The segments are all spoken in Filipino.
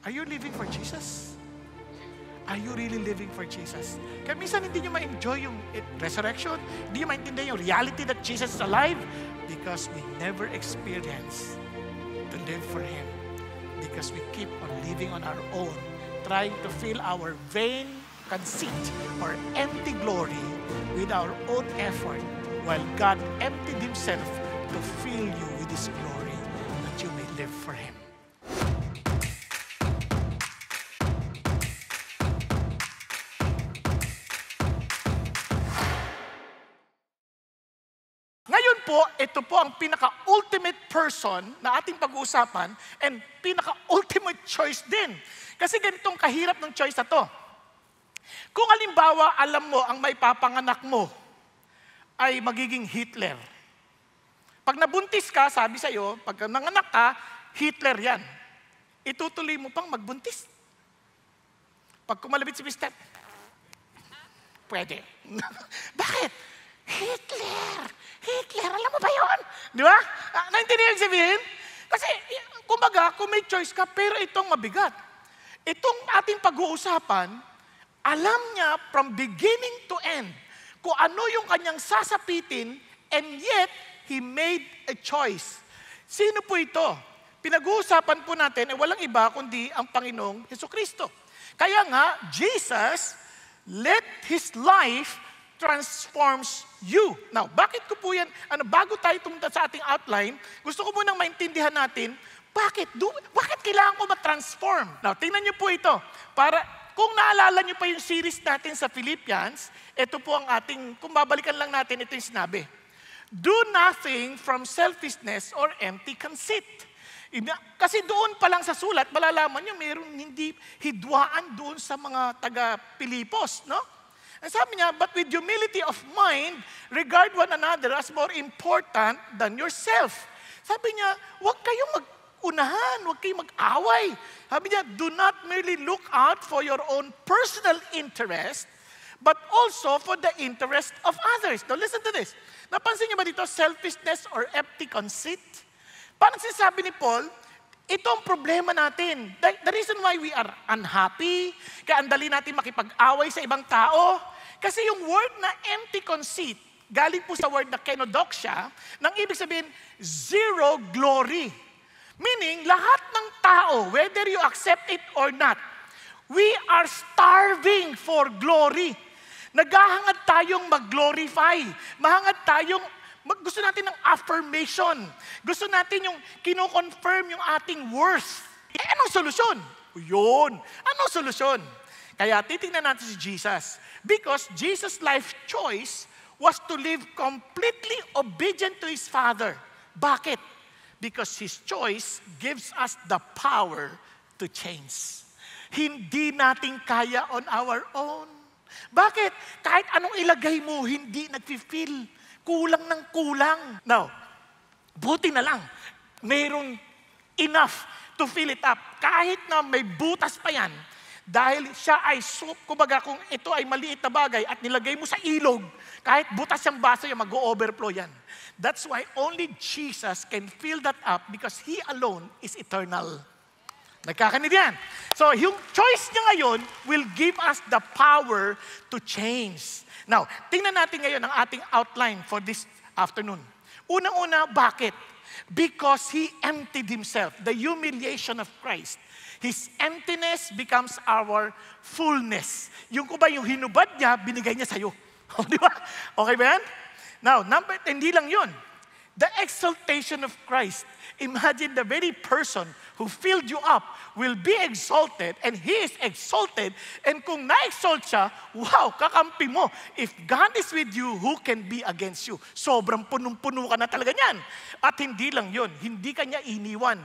Are you living for Jesus? Are you really living for Jesus? Kaya minsan hindi nyo ma-enjoy yung resurrection, hindi nyo maintindihan yung reality that Jesus is alive because we never experience to live for Him. Because we keep on living on our own, trying to fill our vain conceit or empty glory with our own effort, while God emptied Himself to fill you with His glory that you may live for Him. Ngayon po, ito po ang pinaka-ultimate person na ating pag-uusapan and pinaka-ultimate choice din. Kasi ganitong kahirap ng choice na to. Kung halimbawa, alam mo ang may papanganak mo ay magiging Hitler. Pag nabuntis ka, sabi sa'yo, pag nanganak ka, Hitler yan. Itutuloy mo pang magbuntis. Pag kumalabit si Mr. Pwede. Bakit? Hitler! Hitler! Alam mo ba yun? Di ba? Naintindihan sabihin? Kasi, kumbaga, kung may choice ka, pero itong mabigat. Itong ating pag-uusapan, alam niya from beginning to end kung ano yung kanyang sasapitin, and yet, He made a choice. Sino po ito? Pinag-uusapan po natin, walang iba kundi ang Panginoong Hesukristo. Kaya nga, Jesus let His life transforms you. Now, bakit ko po yan, bago tayo tumunta sa ating outline, gusto ko munang maintindihan natin, bakit kailangan ko ma-transform? Now, tingnan niyo po ito. Para, kung naalala niyo pa yung series natin sa Philippians, ito po ang ating, kung babalikan lang natin, ito yung sinabi. Do nothing from selfishness or empty conceit. Kasi doon pa lang sa sulat, malalaman niyo, mayroong hindi hidwaan doon sa mga taga-Pilipos, no? And sabi niya, but with humility of mind, regard one another as more important than yourself. Sabi niya, huwag kayong mag-unahan, huwag kayong mag-away. Sabi niya, do not merely look out for your own personal interest, but also for the interest of others. Now listen to this. Napansin niyo ba dito, selfishness or empty conceit? Parang sinasabi ni Paul, ito ang problema natin. The reason why we are unhappy, kaya andali natin makipag-away sa ibang tao, kasi yung word na empty conceit, galing po sa word na kenodoxia, nang ibig sabihin, zero glory. Meaning, lahat ng tao, whether you accept it or not, we are starving for glory. Naghahangad tayong mag-glorify. Mahangad tayong, gusto natin ng affirmation. Gusto natin yung kino-confirm yung ating worth. Anong solusyon? Yun. Anong solusyon? Kaya titingnan natin si Jesus. Because Jesus' life choice was to live completely obedient to His Father. Bakit? Because His choice gives us the power to change. Hindi natin kaya on our own. Bakit? Kahit anong ilagay mo, hindi nag-feel. Kulang ng kulang. Now, buti na lang, mayroong enough to fill it up. Kahit na may butas pa yan, dahil siya ay kumbaga kung ito ay maliit na bagay at nilagay mo sa ilog, kahit butas yung baso yan, mag-o-overflow yan. That's why only Jesus can fill that up because He alone is eternal. Nagkakanig yan. So, yung choice niya ngayon will give us the power to change. Now, tingnan natin ngayon ang ating outline for this afternoon. Unang-una, bakit? Because He emptied Himself, the humiliation of Christ. His emptiness becomes our fullness. Yung kung ba yung hinubad niya, binigay niya sa'yo. Di ba? Okay ba yan? Now, hindi lang yun. The exaltation of Christ. Imagine the very person who filled you up will be exalted and He is exalted. And kung na-exalt siya, wow, kakampi mo. If God is with you, who can be against you? Sobrang punong-puno ka na talaga niyan. At hindi lang yun, hindi ka niya iniwan.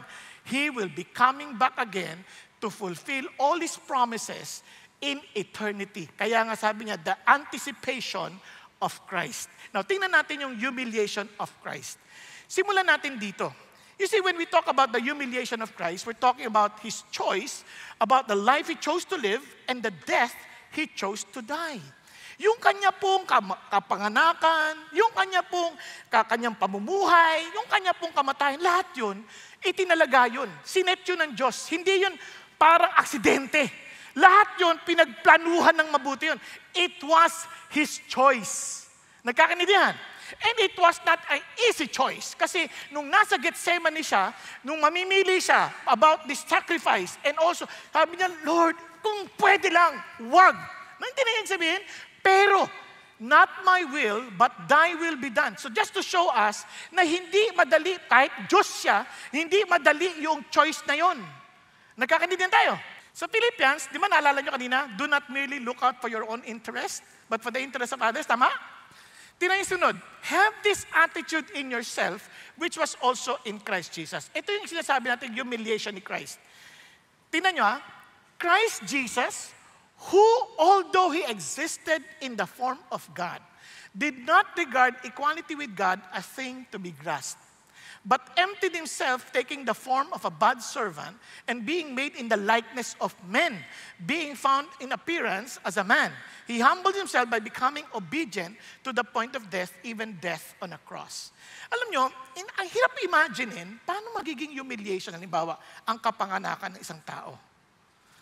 He will be coming back again to fulfill all His promises in eternity. Kaya nga sabi niya, the anticipation of Christ. Now, tingnan natin yung humiliation of Christ. Simulan natin dito. You see, when we talk about the humiliation of Christ, we're talking about His choice, about the life He chose to live, and the death He chose to die. Yung kanya pong kapanganakan, yung kanya pong kanyang pamumuhay, yung kanya pong kamatayan, lahat yun, itinalaga yun. Sinet yun ng Diyos. Hindi yun parang aksidente. Lahat yon pinagplanuhan ng mabuti yon. It was His choice. Nagkakaintindihan? And it was not an easy choice. Kasi nung nasa Gethsemane siya, nung mamimili siya about this sacrifice, and also, sabi niya, Lord, kung pwede lang, wag. Naintindihan niyo sabihin? Pero, not my will, but thy will be done. So just to show us na hindi madali, kahit Diyos siya, hindi madali yung choice na yon. Nagkakaintindihan tayo? Sa Philippians, di ba naalala nyo kanina, do not merely look out for your own interest, but for the interest of others. Tama? Tingnan yung sunod. Have this attitude in yourself, which was also in Christ Jesus. Ito yung sinasabi natin, humiliation ni Christ. Tingnan nyo Christ Jesus, who, although He existed in the form of God, did not regard equality with God a thing to be grasped, but emptied Himself, taking the form of a bondservant, and being made in the likeness of men, being found in appearance as a man. He humbled Himself by becoming obedient to the point of death, even death on a cross. Alam nyo, ang hirap imaginein, paano magiging humiliation, halimbawa, ang kapanganakan ng isang tao.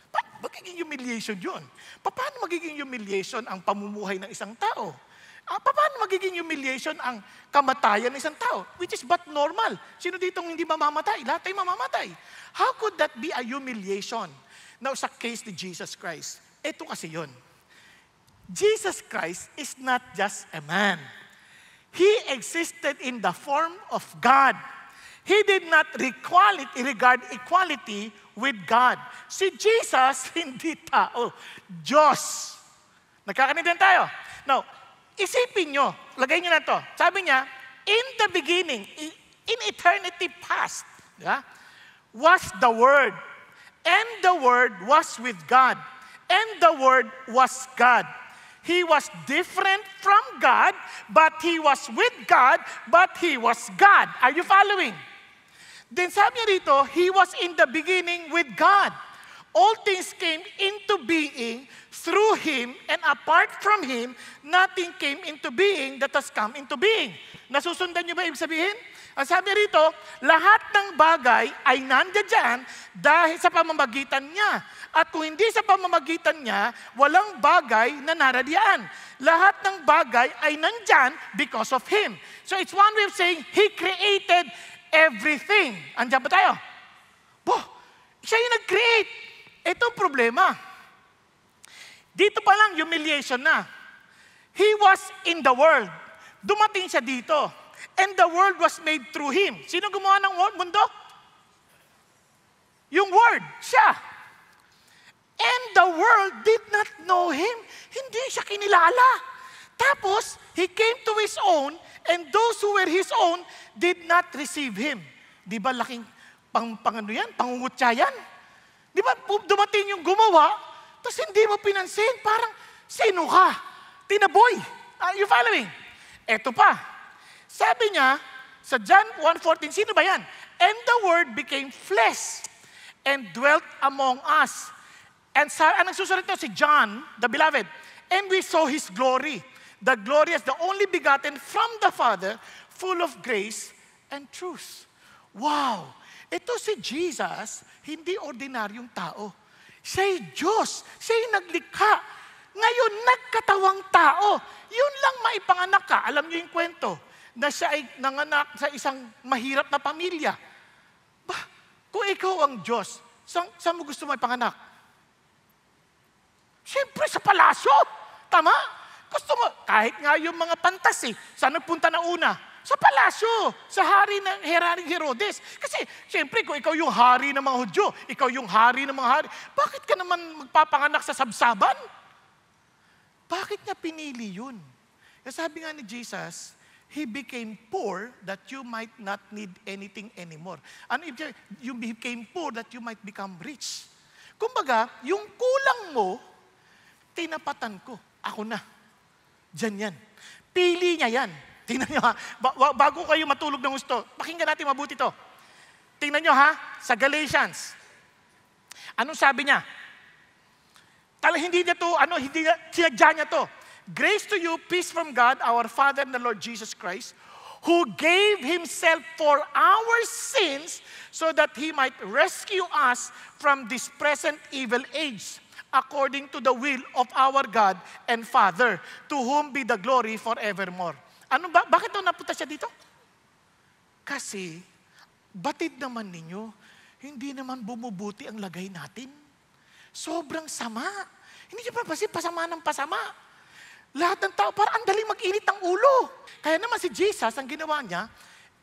Paano magiging humiliation yun? Paano magiging humiliation ang pamumuhay ng isang tao? Paano magiging humiliation ang kamatayan ng isang tao? Which is but normal. Sino ditong hindi mamamatay? Lahat tayo mamamatay. How could that be a humiliation? Now, sa case ni Jesus Christ, ito kasi yun. Jesus Christ is not just a man. He existed in the form of God. He did not regard equality with God. Si Jesus, hindi tao. Diyos. Nagkakaintindihan tayo? Now, isipin nyo, lagay nyo na to. Sabi niya, in the beginning, in eternity past, was the Word. And the Word was with God. And the Word was God. He was different from God, but He was with God, but He was God. Are you following? Then sabi niya dito, He was in the beginning with God. All things came into being through Him, and apart from Him, nothing came into being that has come into being. Nasusundan niyo ba ibig sabihin? Ang sabi rito, lahat ng bagay ay nandiyan dahil sa pamamagitan niya. At kung hindi sa pamamagitan niya, walang bagay na naradiyan. Lahat ng bagay ay nandyan because of Him. So it's one way of saying, He created everything. Andiyan ba tayo? Siya yung nag-create. Ito ang problema. Dito pa lang, humiliation na. He was in the world. Dumating siya dito. And the world was made through Him. Sino gumawa ng mundo? Yung Word, siya. And the world did not know Him. Hindi siya kinilala. Tapos, He came to His own, and those who were His own did not receive Him. Di ba laking pangungutya yan? Di ba dumating yung gumawa, tapos hindi mo pinansin, parang, sino ka? Tinaboy. Are you following? Eto pa. Sabi niya, sa John 1:14, sino ba yan? And the Word became flesh and dwelt among us. And ang nagsusulat ito si John, the beloved. And we saw His glory. The glory as the only begotten from the Father, full of grace and truth. Wow! Ito si Jesus, hindi ordinaryong tao. Siya'y Diyos. Siya'y naglikha. Ngayon, nagkatawang tao. Yun lang maipanganak ka. Alam niyo yung kwento na siya ay nanganak sa isang mahirap na pamilya. Kung ikaw ang Diyos, saan mo gusto mo ipanganak? Siyempre sa palasyo. Tama? Gusto mo, kahit nga yung mga fantasy, saan nagpunta na una? Sa palasyo, sa hari ng Herodes. Kasi, siyempre, kung ikaw yung hari ng mga Hudyo, ikaw yung hari ng mga hari, bakit ka naman magpapanganak sa sabsaban? Bakit niya pinili yun? Sabi nga ni Jesus, He became poor that you might not need anything anymore. Ano ibig you became poor that you might become rich. Kumbaga, yung kulang mo, tinapatan ko. Ako na. Diyan yan. Pili niya yan. Tingnan nyo ha. Bago kayo matulog ng gusto, pakinggan natin mabuti to. Tingnan nyo ha, sa Galatians. Anong sabi niya? Hindi sinadya niya to. Grace to you, peace from God, our Father and the Lord Jesus Christ, who gave himself for our sins so that he might rescue us from this present evil age, according to the will of our God and Father, to whom be the glory forevermore. Ano ba? Bakit napunta siya dito? Kasi, batid naman ninyo, hindi naman bumubuti ang lagay natin. Sobrang sama. Hindi niyo pa kasi pasama ng pasama. Lahat ng tao, parang ang daling mag-init ng ulo. Kaya naman si Jesus, ang ginawa niya,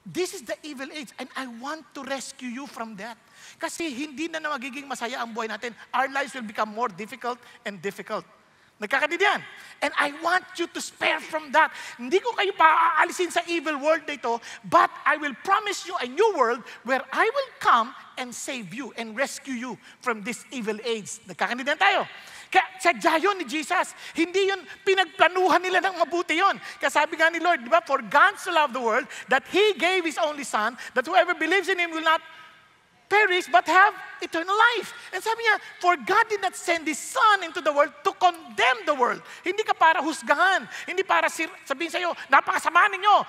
this is the evil age and I want to rescue you from that. Kasi hindi na magiging masaya ang buhay natin. Our lives will become more difficult and difficult. Nagkakaintindihan? And I want you to spare from that. Hindi ko kayo paaalisin sa evil world na ito, but I will promise you a new world where I will come and save you and rescue you from this evil age. Nagkakaintindihan tayo? Kaya sadya yun ni Jesus. Hindi yun pinagplanuhan nila ng mabuti yun. Kaya sabi nga ni Lord, di ba? For God so loved the world that He gave His only Son, that whoever believes in Him will not perish but have eternal life. And sabi niya, for God did not send His Son into the world to condemn the world. Hindi ka para husgahan. Hindi para sabihin sa'yo, napakasama ninyo.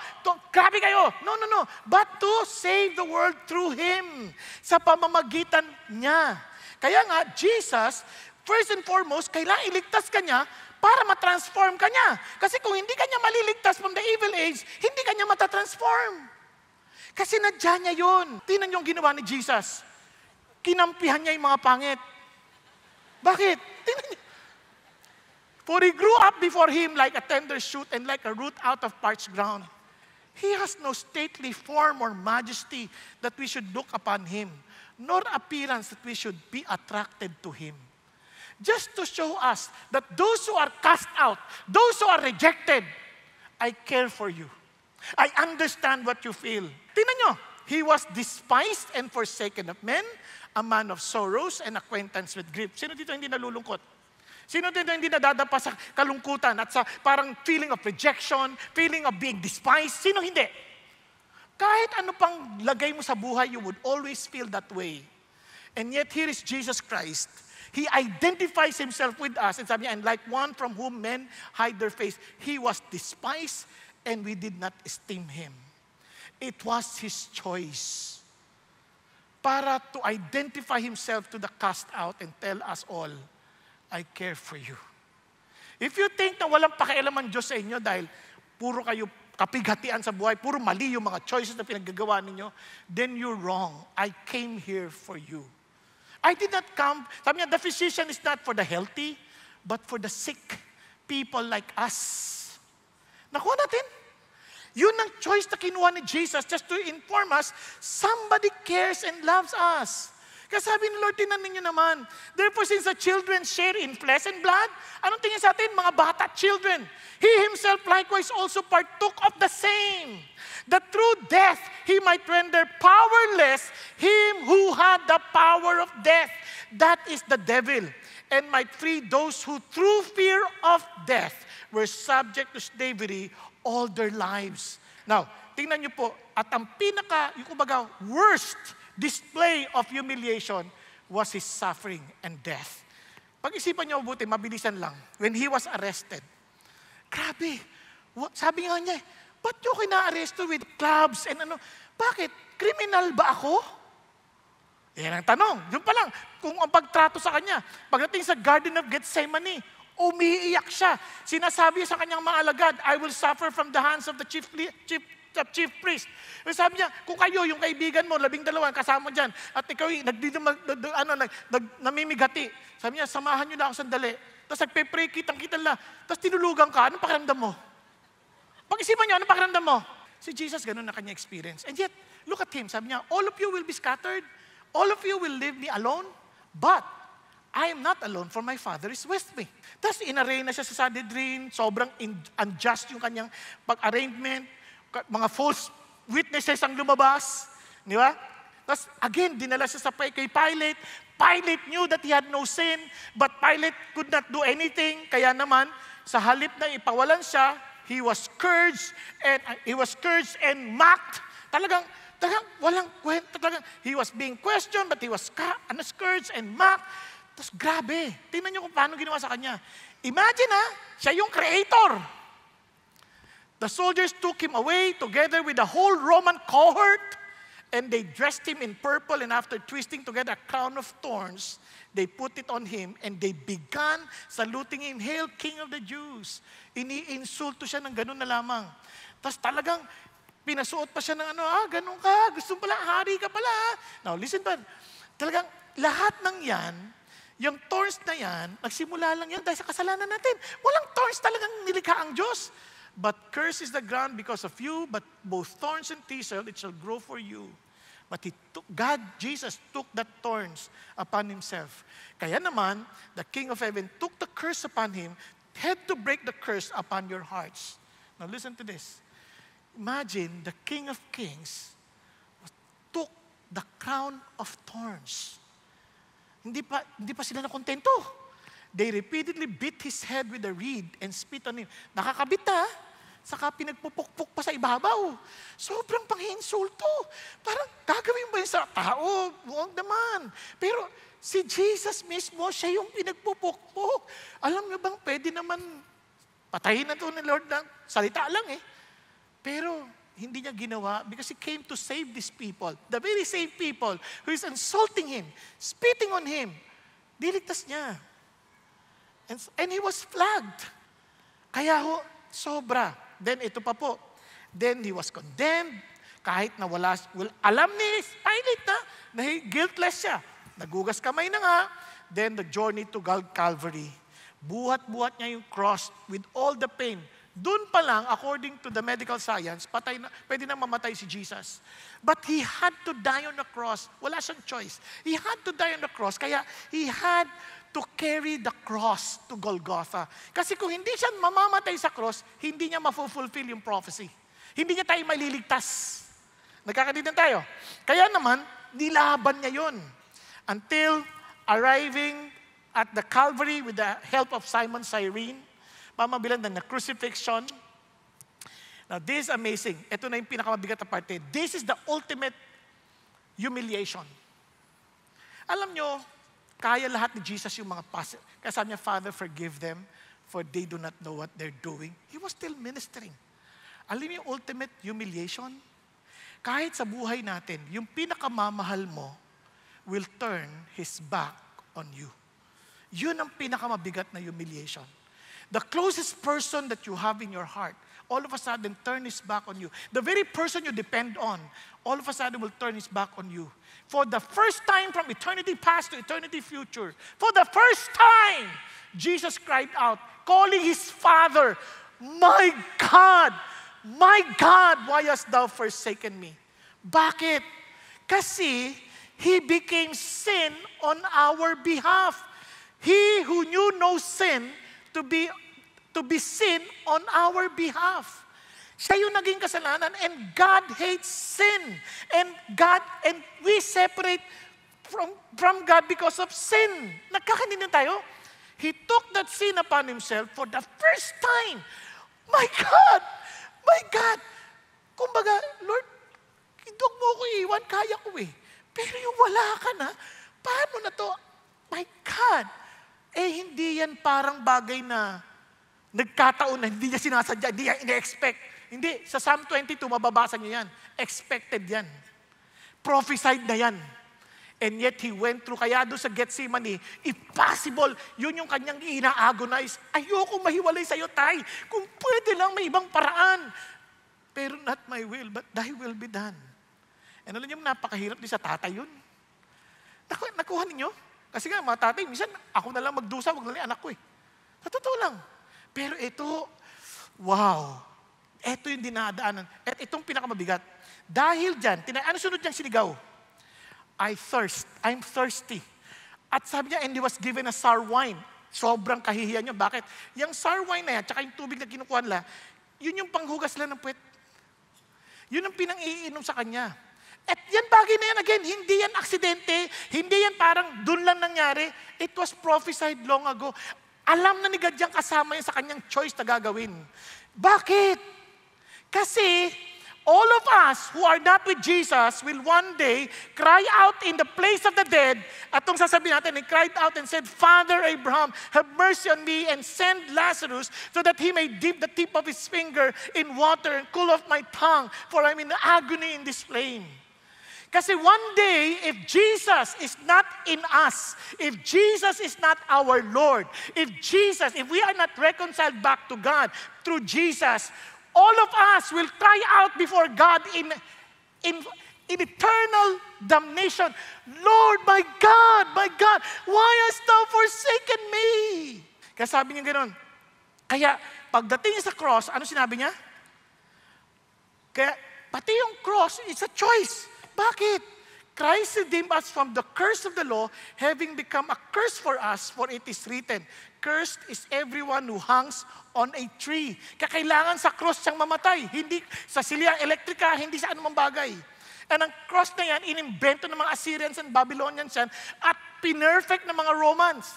Grabe kayo. No. But to save the world through Him. Sa pamamagitan niya. Kaya nga, Jesus, first and foremost, kailangan iligtas ka niya para matransform ka niya. Kasi kung hindi ka niya maliligtas from the evil age, hindi ka niya matatransform. Kasi nadya niya yun. Tingnan niyo yung ginawa ni Jesus. Kinampihan niya yung mga pangit. Bakit? Tingnan niyo. For he grew up before him like a tender shoot and like a root out of parched ground. He has no stately form or majesty that we should look upon him, nor appearance that we should be attracted to him. Just to show us that those who are cast out, those who are rejected, I care for you. I understand what you feel. Tingnan nyo, he was despised and forsaken of men, a man of sorrows and acquaintance with grief. Sino dito hindi nalulungkot? Sino dito hindi nadadapa sa kalungkutan at sa parang feeling of rejection, feeling of being despised? Sino hindi? Kahit ano pang lagay mo sa buhay, you would always feel that way. And yet here is Jesus Christ. He identifies himself with us. And sabi niya, and like one from whom men hide their face, he was despised and we did not esteem him. It was his choice para to identify himself to the cast out and tell us all, I care for you. If you think na walang pakialam ang Diyos sa inyo dahil puro kayo kapighatian sa buhay, puro mali yung mga choices na pinaggagawa ninyo, then you're wrong. I came here for you. I did not come, sabi niya, the physician is not for the healthy, but for the sick people like us. Nakuha natin? Yun ang choice na kinuha ni Jesus just to inform us, somebody cares and loves us. Kaya sabi ni Lord, tinan ninyo naman, therefore since the children share in flesh and blood, anong tingin sa atin? Mga bata, children. He himself likewise also partook of the same, that through death he might render powerless him who had the power of death, that is the devil, and might free those who through fear of death were subject to slavery all their lives. Now, tingnan niyo po, at ang yung kumbaga, worst display of humiliation was his suffering and death. Pag-isipan niyo mabuti, mabilisan lang. When he was arrested, grabe, sabi nga niya, ba't niyo kina-arresto with clubs and ano? Bakit? Criminal ba ako? Yan ang tanong. Yun pa lang, kung ang pagtrato sa kanya, pagdating sa Garden of Gethsemane, umiiyak siya. Sinasabi sa kanyang mga alagad, I will suffer from the hands of the chief priest. Sabi niya, kung kayo, yung kaibigan mo, 12 kasama dyan, at ikaw namimigati. Sabi niya, samahan niyo na ako sandali. Tapos nagpe-pray, kitang-kita lang. Tapos tinulugan ka, anong pakiramdam mo? Pag-isipan niyo, anong pakiramdam mo? Si Jesus, ganun na kanya experience. And yet, look at him. Sabi niya, all of you will be scattered. All of you will leave me alone. But, I am not alone, for my Father is with me. Tapos in-array na siya sa Sanhedrin, sobrang unjust yung kanyang pag-arrangement, mga false witnesses ang lumabas, di ba? Tapos again, dinala siya kay Pilate. Pilate knew that he had no sin, but Pilate could not do anything. Kaya naman, sa halip na ipawalan siya, he was scourged and mocked. Talagang walang kwenta. Talagang, he was being questioned, but he was scourged and mocked. Tapos grabe, tingnan niyo kung paano ginawa sa kanya. Imagine siya yung creator. The soldiers took him away together with the whole Roman cohort, and they dressed him in purple, and after twisting together a crown of thorns, they put it on him, and they began saluting him, "Hail, King of the Jews!" Ini-insulto siya ng ganun na lamang. Tapos talagang pinasuot pa siya ng ganun ka, gusto pala, hari ka pala. Now listen pa, talagang lahat ng yan, yung thorns na yan, nagsimula lang yan dahil sa kasalanan natin. Walang thorns talagang nilikha ang Diyos. But curse is the ground because of you, but both thorns and thistles it shall grow for you. But Jesus took that thorns upon himself. Kaya naman, the King of Heaven took the curse upon him, had to break the curse upon your hearts. Now listen to this. Imagine the King of Kings took the crown of thorns. Hindi pa sila nakontento. They repeatedly beat his head with a reed and spit on him. Nakakabit saka pinagpupukpuk pa sa ibabaw. Sobrang panghinsulto. Parang gagawin ba yun sa tao? Huwag naman. Pero si Jesus mismo, siya yung pinagpupukpuk. Alam niyo bang pwede naman patayin na ito ni Lord ng salita lang Pero hindi niya ginawa because He came to save these people. The very same people who is insulting Him, spitting on Him. Diligtas niya. And He was flogged. Kaya sobra. Then ito pa po. Then He was condemned. Kahit na alam ni Pilate na guiltless siya. Nagugas kamay na nga. Then the journey to Calvary. Buhat-buhat niya yung cross with all the pain. Doon pa lang, according to the medical science, pwede na mamatay si Jesus. But He had to die on the cross. Wala siyang choice. He had to die on the cross. Kaya He had to carry the cross to Golgotha. Kasi kung hindi siya mamamatay sa cross, hindi niya mafulfill yung prophecy. Hindi niya tayo maliligtas. Nagkakaintindihan tayo? Kaya naman, nilaban niya yun. Until arriving at the Calvary with the help of Simon Cyrene, pamabilan na crucifixion. Now, this is amazing. Ito na yung pinakamabigat na parte. This is the ultimate humiliation. Alam nyo, kaya lahat ni Jesus yung mga past. Kaya sabi niya, "Father, forgive them, for they do not know what they're doing." He was still ministering. Alam niyo yung ultimate humiliation? Kahit sa buhay natin, yung pinakamamahal mo will turn his back on you. Yun ang pinakamabigat na humiliation. The closest person that you have in your heart, all of a sudden turn his back on you. The very person you depend on, all of a sudden will turn his back on you. For the first time from eternity past to eternity future, for the first time, Jesus cried out, calling his Father, my God, why hast thou forsaken me?" Bakit? Kasi He became sin on our behalf. He who knew no sin to be sin on our behalf. Siya yung naging kasalanan, and God hates sin. And we separate from God because of sin. Nagkakaintindihan tayo? He took that sin upon himself for the first time. My God! Kumbaga, Lord, huwag mo ko iwan, kaya ko Pero yung wala ka na, paano na to? My God! Hindi yan parang bagay na nagkataon na hindi niya sinasadya, hindi niya ina-expect. Hindi, sa Psalm 22, mababasa niyo yan. Expected yan. Prophesied na yan. And yet, He went through, kaya doon sa Gethsemane, if possible, yun yung kanyang ina-agonize. Ayoko mahiwalay sa'yo, Tay. Kung pwede lang, may ibang paraan. Pero not my will, but thy will be done. And alam niyo, napakahirap din sa tatay yun. Nakuha ninyo? Kasi nga, mga tatay, minsan, ako na lang magdusa, wag na lang anak ko Sa totoo lang. Pero ito, wow. Ito yung dinadaanan. At itong pinakamabigat. Dahil dyan, ano sunod niyang sinigaw? I'm thirsty. At sabi niya, and he was given a sour wine. Sobrang kahihiyan niya. Bakit? Yung sour wine na yan, tsaka yung tubig na kinukuha nila, yun yung panghugas lang ng puwet. Yun ang pinang-iinom sa kanya. At yan bagay na yan, again, hindi yan aksidente, hindi yan parang dun lang nangyari. It was prophesied long ago. Alam na ni God yan kasama yan sa kanyang choice na gagawin. Bakit? Kasi all of us who are not with Jesus will one day cry out in the place of the dead. At itong sasabihin natin, he cried out and said, Father Abraham, have mercy on me and send Lazarus so that he may dip the tip of his finger in water and cool off my tongue, for I'm in agony in this flame. Kasi one day, if Jesus is not in us, if Jesus is not our Lord, if we are not reconciled back to God through Jesus, all of us will cry out before God in eternal damnation. Lord, my God, why hast thou forsaken me? Kaya sabi niya gano'n. Kaya pagdating niya sa cross, ano sinabi niya? Kaya pati yung cross, it's a choice. Bakit? Christ redeemed us from the curse of the law, having become a curse for us, for it is written, cursed is everyone who hangs on a tree. Kailangan sa cross siyang mamatay. Hindi sa silya elektrika, hindi sa anumang bagay. And ang cross na yan, inimbento ng mga Assyrians and Babylonians yan, at pinerfect ng mga Romans.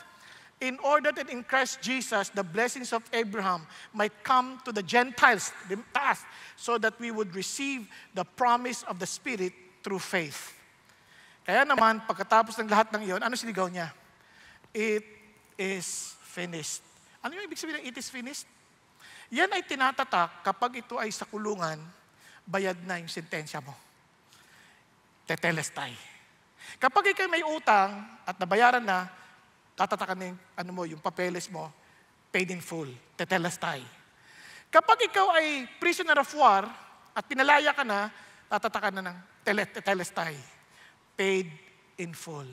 In order that in Christ Jesus, the blessings of Abraham might come to the Gentiles, the task, so that we would receive the promise of the Spirit through faith. Kaya naman, pagkatapos ng lahat ng iyon, ano sinigaw niya? It is finished. Ano yung ibig sabihin ng it is finished? Yan ay tinatatak kapag ito ay sa kulungan, bayad na yung sentensya mo. Tetelestai. Kapag ikaw may utang at nabayaran na, tatatakan na yung papeles mo, paid in full. Tetelestai. Kapag ikaw ay prisoner of war at pinalaya ka na, tatatakan na ng tetelestai. Paid in full.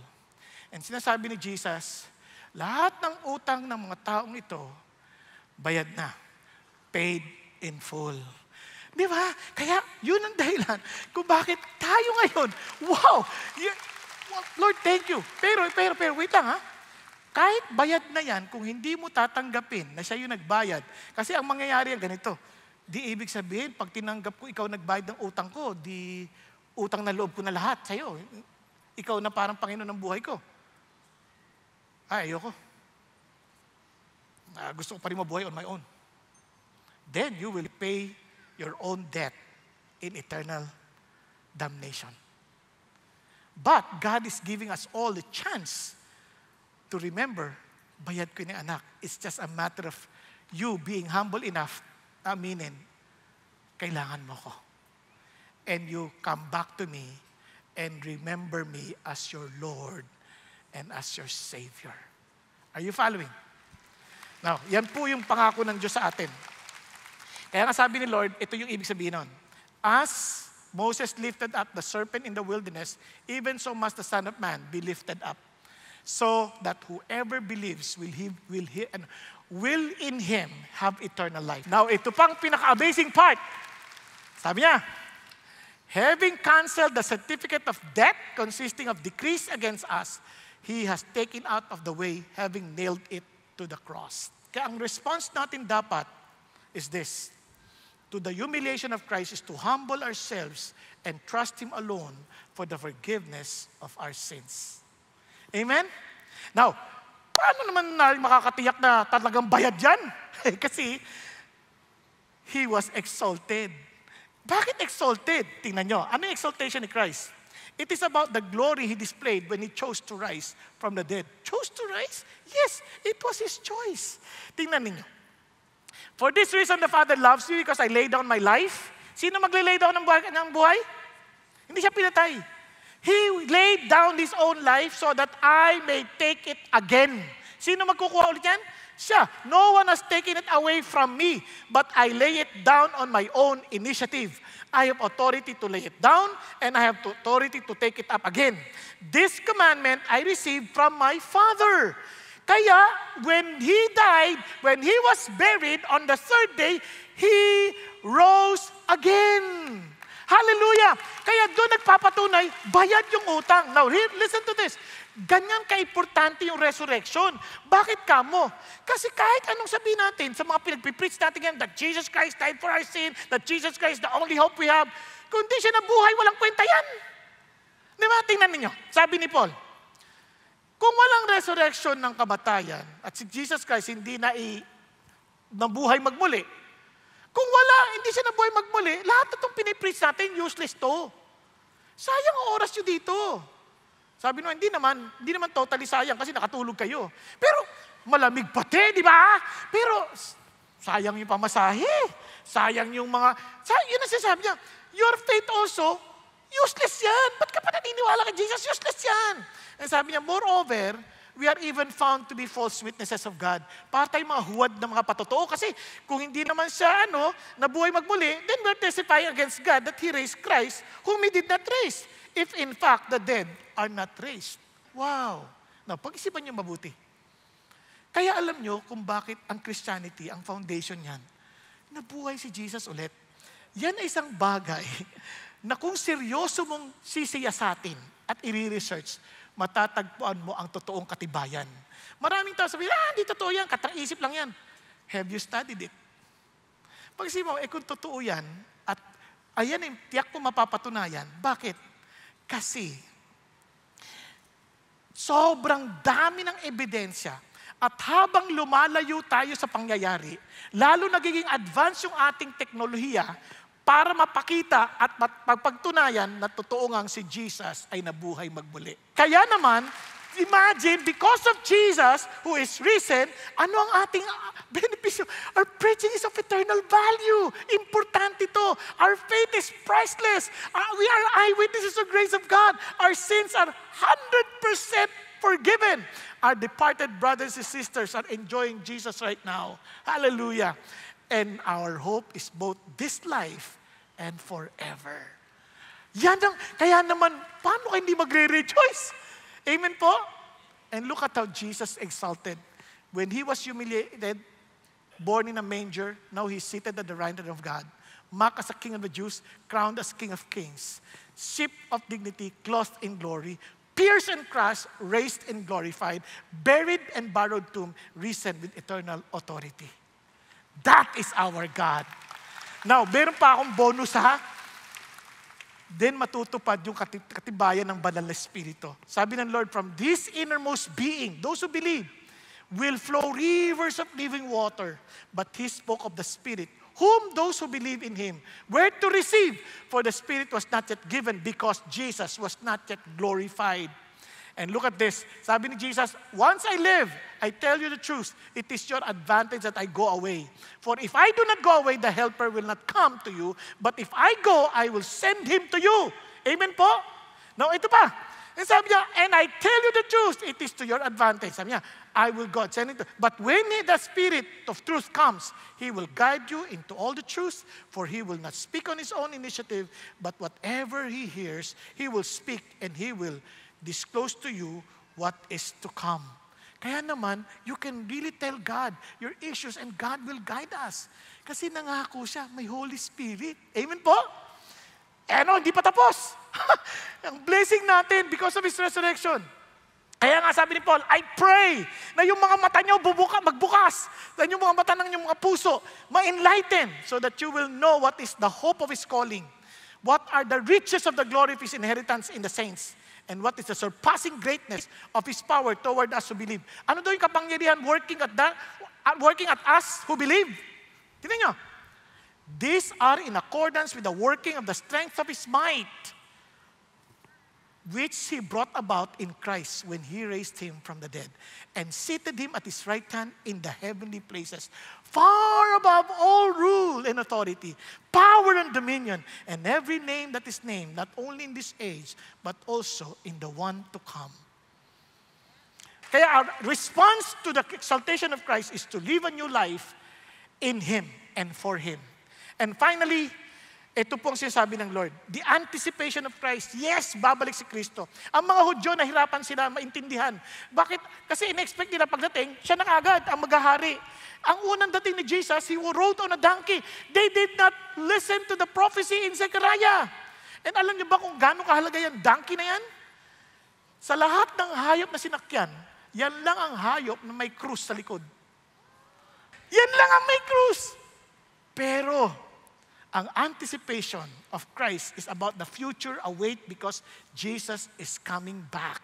And sinasabi ni Jesus, lahat ng utang ng mga taong ito, bayad na. Paid in full. Di ba? Kaya yun ang dahilan kung bakit tayo ngayon, wow! Lord, thank you. Pero, wait lang ha. Kahit bayad na yan, kung hindi mo tatanggapin na siya yung nagbayad, kasi ang mangyayari ang ganito, di ibig sabihin, pag tinanggap ko, ikaw nagbayad ng utang ko, di utang na loob ko na lahat sa'yo. Ikaw na parang Panginoon ng buhay ko. Ayoko. Gusto ko pa rin mabuhay on my own. Then you will pay your own debt in eternal damnation. But God is giving us all the chance to remember, bayad ko ni anak. It's just a matter of you being humble enough na aminin, kailangan mo ko. And you come back to me and remember me as your Lord and as your Savior. Are you following? Now, yan po yung pangako ng Diyos sa atin. Kaya nga sabi ni Lord, ito yung ibig sabihin nun. As Moses lifted up the serpent in the wilderness, even so must the Son of Man be lifted up, so that whoever believes will in Him have eternal life. Now, ito pang pinaka-amazing part. Sabi niya, having canceled the certificate of debt consisting of decrees against us, He has taken out of the way, having nailed it to the cross. Kaya ang response natin dapat is this: to the humiliation of Christ is to humble ourselves and trust Him alone for the forgiveness of our sins. Amen? Now, paano naman makakatiyak na talagang bayad yan? Kasi, He was exalted. Bakit exalted? Tingnan nyo. Ano yung exaltation ni Christ? It is about the glory He displayed when He chose to rise from the dead. Chose to rise? Yes, it was His choice. Tingnan ninyo. For this reason, the Father loves you because I lay down my life. Sino maglilay down ng buhay? Hindi siya pinatay. He laid down His own life so that I may take it again. Sino magkukuha ulit yan? Siya. No one has taken it away from me, but I lay it down on my own initiative. I have authority to lay it down, and I have authority to take it up again. This commandment I received from my Father. Kaya, when He died, when He was buried, on the third day, He rose again. Hallelujah! Kaya doon nagpapatunay, bayad yung utang. Now, listen to this. Ganyan ka-importante yung resurrection. Bakit kamo? Kasi kahit anong sabihin natin sa mga pinagpipreach natin yan, that Jesus Christ died for our sin, that Jesus Christ is the only hope we have, kung di siya nabuhay, walang kwenta yan. Di ba? Tingnan ninyo. Sabi ni Paul, kung walang resurrection ng kamatayan at si Jesus Christ hindi na nabuhay magmuli, Kung wala, hindi siya nabuhay magmuli, lahat na itong pinipreach natin, useless to. Sayang ang oras nyo dito. Sabi nyo, hindi naman totally sayang kasi nakatulog kayo. Pero malamig pati, di ba? Pero sayang yung pamasahe. Sayang yung mga, yun ang sinasabi niya. Your faith also, useless yan. Ba't ka pa naniniwala kay Jesus? Useless yan. And sabi niya, moreover, we are even found to be false witnesses of God. Para tayong mga huwad na mga patotoo. Kasi kung hindi naman siya nabuhay magmuli, then we're testifying against God that He raised Christ, whom He did not raise. If in fact the dead are not raised. Wow. Now, pag-isipan niyo mabuti. Kaya alam niyo kung bakit ang Christianity, ang foundation niyan, nabuhay si Jesus ulit. Yan ay isang bagay na kung seryoso mong sisiyasatin at i-research, matatagpuan mo ang totoong katibayan. Maraming tao sabihin, hindi totoo yan, katang-isip lang yan. Have you studied it? Pag-isip mo, kung totoo yan, at ayan yung tiyak mo mapapatunayan, bakit? Kasi, sobrang dami ng ebidensya at habang lumalayo tayo sa pangyayari, lalo nagiging advance yung ating teknolohiya para mapakita at pagpagtunayan na totoo ngang si Jesus ay nabuhay magmuli. Kaya naman, imagine, because of Jesus who is risen, ano ang ating benepisyo? Our preaching is of eternal value. Importante ito. Our faith is priceless. We are eyewitnesses of the grace of God. Our sins are 100% forgiven. Our departed brothers and sisters are enjoying Jesus right now. Hallelujah. And our hope is both this life and forever. Kaya naman, paano kayo hindi magre-rejoice? Amen po? And look at how Jesus exalted. When He was humiliated, born in a manger, now He's seated at the right hand of God. Mocked as a King of the Jews, crowned as King of Kings. Stripped of dignity, clothed in glory, pierced and crushed, raised and glorified, buried and borrowed tomb, risen with eternal authority. That is our God. Now, meron pa akong bonus Then matutupad yung katibayan ng banal na Espiritu. Sabi ng Lord, from this innermost being, those who believe, will flow rivers of living water. But He spoke of the Spirit, whom those who believe in Him were to receive, for the Spirit was not yet given because Jesus was not yet glorified. And look at this. Sabi ni Jesus, once I live, I tell you the truth, it is your advantage that I go away. For if I do not go away, the Helper will not come to you. But if I go, I will send Him to you. Amen po? Now, ito pa. And sabi niya, and I tell you the truth, it is to your advantage. Sabi niya, I will go, send it to. But when the Spirit of truth comes, He will guide you into all the truth, for He will not speak on His own initiative, but whatever He hears, He will speak, and He will disclose to you what is to come. Kaya naman, you can really tell God your issues and God will guide us. Kasi nangako siya, may Holy Spirit. Amen po? Hindi pa tapos. Ang blessing natin because of His resurrection. Kaya nga sabi ni Paul, I pray na yung mga mata nyo magbukas, na yung mga mata ng inyong mga puso, ma-enlighten, so that you will know what is the hope of His calling, what are the riches of the glory of His inheritance in the saints, and what is the surpassing greatness of His power toward us who believe. Ano daw yung kapangyarihan working at us who believe? Tingnan nyo. These are in accordance with the working of the strength of His might, which He brought about in Christ when He raised Him from the dead and seated Him at His right hand in the heavenly places, far above all rule and authority, power and dominion, and every name that is named, not only in this age, but also in the one to come. Kaya our response to the exaltation of Christ is to live a new life in Him and for Him. And finally, ito pong sinasabi ng Lord, the anticipation of Christ. Yes, babalik si Kristo. Ang mga Hudyo, nahirapan sila maintindihan. Bakit? Kasi in-expect nila pagdating, siya na agad ang maghahari. Ang unang dating ni Jesus, He rode on a donkey. They did not listen to the prophecy in Zechariah. And alam niyo ba kung gaano kahalaga yan, donkey na yan? Sa lahat ng hayop na sinakyan, yan lang ang hayop na may krus sa likod. Yan lang ang may krus. Pero, ang anticipation of Christ is about the future await because Jesus is coming back.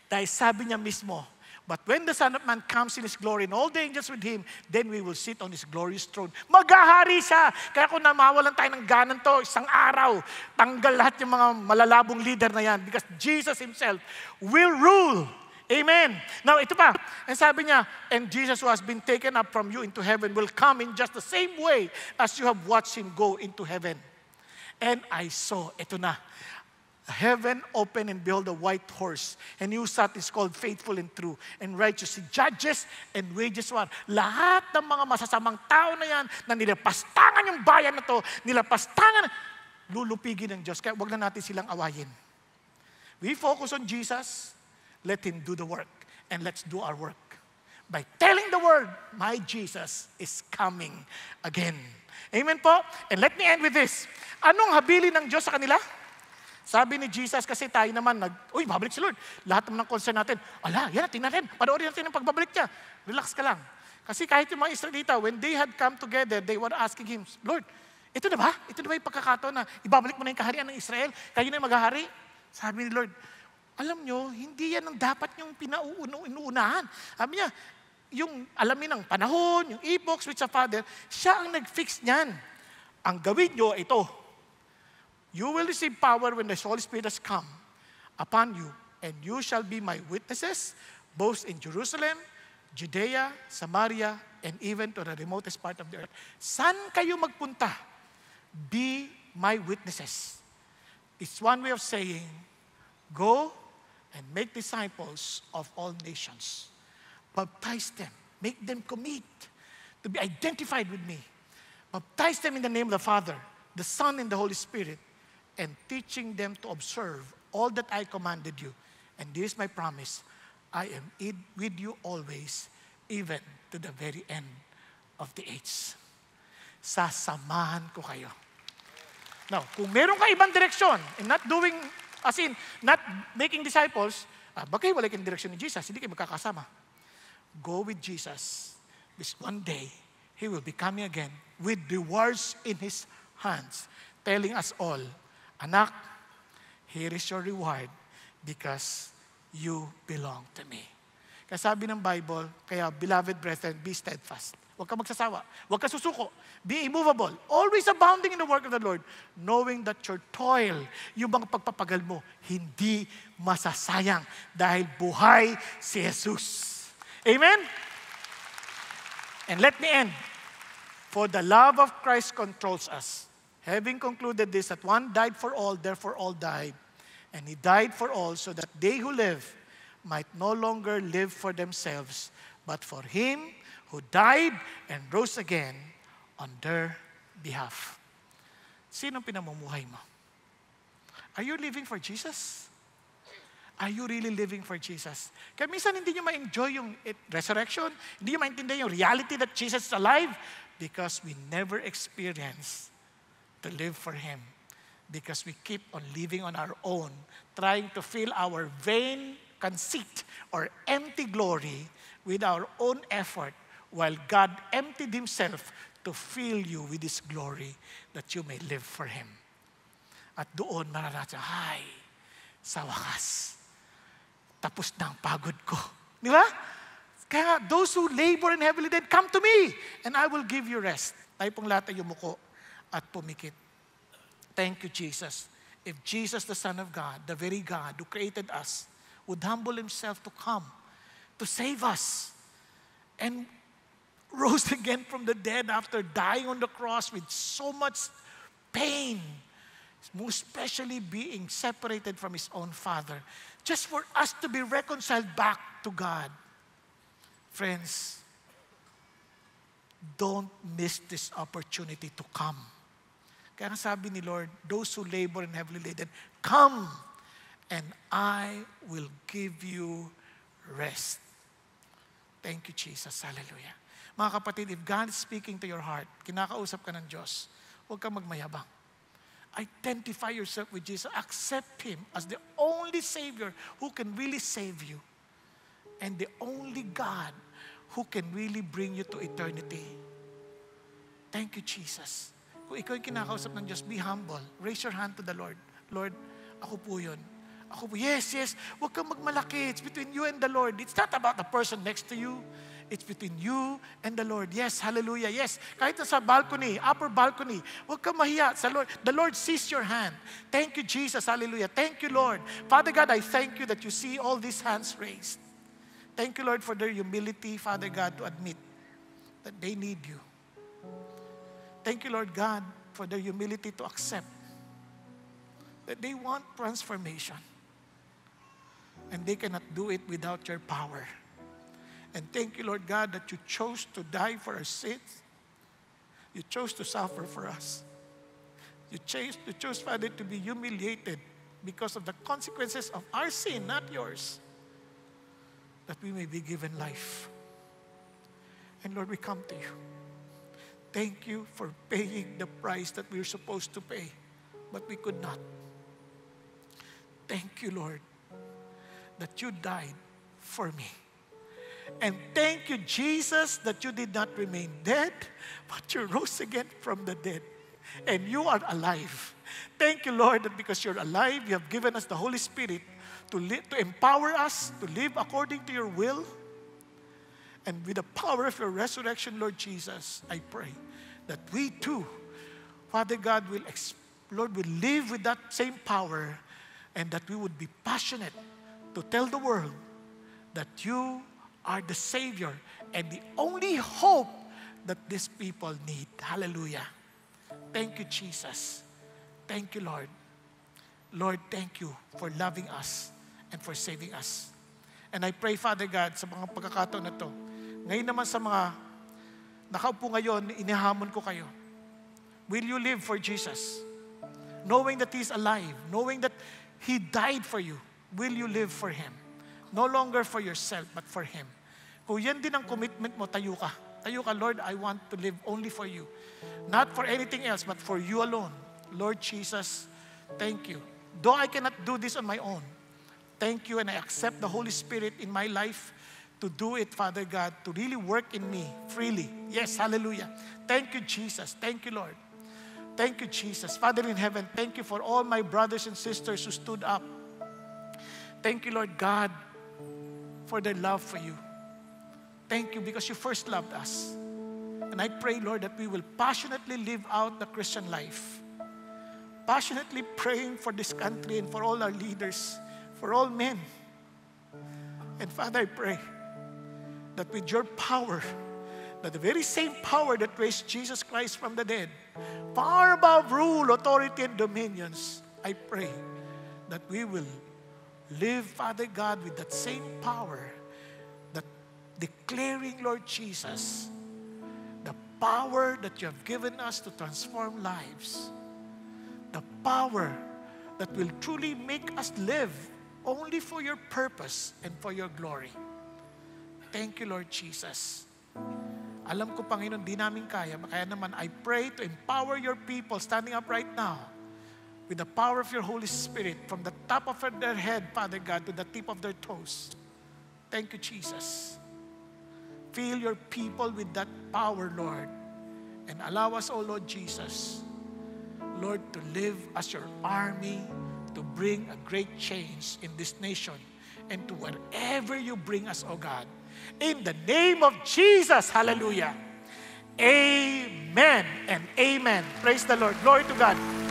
Dahil sabi niya mismo, But when the Son of Man comes in His glory and all the angels with Him, then we will sit on His glorious throne. Maghahari siya. Kaya kung namawalan tayo ng ganan to, isang araw, tanggal lahat yung mga malalabong leader na yan because Jesus Himself will rule. Amen. Now, ito pa. And sabi niya, and Jesus who has been taken up from you into heaven will come in just the same way as you have watched Him go into heaven. And I saw, ito na, heaven open and behold a white horse. And he who sat is called faithful and true and righteous. He judges and wages war. Lahat ng mga masasamang tao na yan na nilapastangan yung bayan na to, nilapastangan, lulupigin ng Diyos. Kaya wag na natin silang awayin. We focus on Jesus. Let Him do the work. And let's do our work. By telling the world, my Jesus is coming again. Amen po? And let me end with this. Anong habilin ng Diyos sa kanila? Sabi ni Jesus, kasi tayo naman, babalik si Lord. Lahat naman ng concern natin, yan, tingnan natin, panoorin natin ang pagbabalik niya. Relax ka lang. Kasi kahit yung mga Israelita, when they had come together, they were asking Him, Lord, ito na ba? Ito na ba yung pagkakataon na ibabalik mo na yung kaharian ng Israel? Kayo na yung maghahari? Sabi ni Lord, alam nyo, hindi yan ang dapat yung pinauunahan. Sabi niya, yung alamin ng panahon, yung epochs with the Father, siya ang nag-fix niyan. Ang gawin nyo, ito. You will receive power when the Holy Spirit has come upon you, and you shall be my witnesses, both in Jerusalem, Judea, Samaria, and even to the remotest part of the earth. Saan kayo magpunta? Be my witnesses. It's one way of saying, go and make disciples of all nations. Baptize them. Make them commit to be identified with me. Baptize them in the name of the Father, the Son, and the Holy Spirit, and teaching them to observe all that I commanded you. And this is my promise, I am with you always, even to the very end of the age. Sasamahan ko kayo. Now, kung meron ka ibang direksyon, and not making disciples, baka wala kang direksyon ni Jesus, hindi kayo magkakasama. Go with Jesus, because one day, He will be coming again with rewards in His hands, telling us all, anak, here is your reward because you belong to me. Kaya sabi ng Bible, kaya beloved brethren, be steadfast. Huwag ka magsasawa. Huwag ka susuko. Be immovable. Always abounding in the work of the Lord, knowing that your toil, yung mga pagpapagal mo, hindi masasayang dahil buhay si Jesus. Amen? And let me end. For the love of Christ controls us. Having concluded this, that one died for all, therefore all died. And He died for all, so that they who live might no longer live for themselves, but for Him who died and rose again on their behalf. Sino pinamumuhay mo? Are you living for Jesus? Are you really living for Jesus? Kaya minsan hindi nyo ma-enjoy yung resurrection, hindi nyo maintindihan yung reality that Jesus is alive, because we never experience to live for Him. Because we keep on living on our own, trying to fill our vain conceit or empty glory with our own effort, while God emptied Himself to fill you with His glory that you may live for Him. At doon maranasan, sa wakas, tapos na ang pagod ko. Di ba? Kaya those who labor and heavily laden, come to me, and I will give you rest. Tayo pong lahat ay yumuko at pumikit. Thank you, Jesus. If Jesus, the Son of God, the very God who created us, would humble Himself to come, to save us, and rose again from the dead after dying on the cross with so much pain, most especially being separated from His own Father, just for us to be reconciled back to God. Friends, don't miss this opportunity to come. Kaya sabi ni Lord, those who labor and heavily laden, come, and I will give you rest. Thank you, Jesus. Hallelujah. Mga kapatid, if God is speaking to your heart, kinakausap ka ng Diyos, huwag kang magmayabang. Identify yourself with Jesus. Accept Him as the only Savior who can really save you. And the only God who can really bring you to eternity. Thank you, Jesus. Kung ikaw yung kinakausap ng Diyos, be humble. Raise your hand to the Lord. Lord, ako po yun. Ako, yes, yes. Huwag kang magmalaki. It's between you and the Lord. It's not about the person next to you. It's between you and the Lord. Yes, hallelujah, yes. Kahit sa balcony, upper balcony, huwag kang mahiya sa Lord. The Lord sees your hand. Thank you, Jesus, hallelujah. Thank you, Lord. Father God, I thank you that you see all these hands raised. Thank you, Lord, for their humility, Father God, to admit that they need you. Thank you, Lord God, for their humility to accept that they want transformation. And they cannot do it without your power. And thank you, Lord God, that you chose to die for our sins. You chose to suffer for us. You chose, Father, to be humiliated because of the consequences of our sin, not yours, that we may be given life. And Lord, we come to you. Thank you for paying the price that we were supposed to pay, but we could not. Thank you, Lord, that you died for me. And thank you, Jesus, that you did not remain dead, but you rose again from the dead. And you are alive. Thank you, Lord, that because you're alive, you have given us the Holy Spirit to empower us to live according to your will. And with the power of your resurrection, Lord Jesus, I pray that we too, Father God, Lord, will live with that same power, and that we would be passionate to tell the world that you are the Savior and the only hope that these people need. Hallelujah. Thank you, Jesus. Thank you, Lord. Lord, thank you for loving us and for saving us. And I pray, Father God, sa mga pagkakataon na to, ngayon naman sa mga nakaupo ngayon, inihamon ko kayo. Will you live for Jesus? Knowing that He's alive, knowing that He died for you, will you live for Him? No longer for yourself, but for Him. Kung yan din ang commitment mo, tayo ka. Tayo ka, Lord, I want to live only for you. Not for anything else, but for you alone. Lord Jesus, thank you. Though I cannot do this on my own, thank you, and I accept the Holy Spirit in my life to do it, Father God, to really work in me freely. Yes, hallelujah. Thank you, Jesus. Thank you, Lord. Thank you, Jesus. Father in heaven, thank you for all my brothers and sisters who stood up. Thank you, Lord God, for their love for you. Thank you because you first loved us. And I pray, Lord, that we will passionately live out the Christian life. Passionately praying for this country and for all our leaders, for all men. And Father, I pray that with your power, that the very same power that raised Jesus Christ from the dead, far above rule, authority, and dominions, I pray that we will live, Father God, with that same power, that declaring, Lord Jesus, the power that you have given us to transform lives, the power that will truly make us live only for your purpose and for your glory. Thank you, Lord Jesus. Alam ko, Panginoon, di namin kaya. Kaya naman, I pray to empower your people standing up right now with the power of your Holy Spirit from the top of their head, Father God, to the tip of their toes. Thank you, Jesus. Fill your people with that power, Lord. And allow us, oh Lord Jesus, Lord, to live as your army, to bring a great change in this nation and to wherever you bring us, oh God. In the name of Jesus, hallelujah. Amen and amen. Praise the Lord. Glory to God.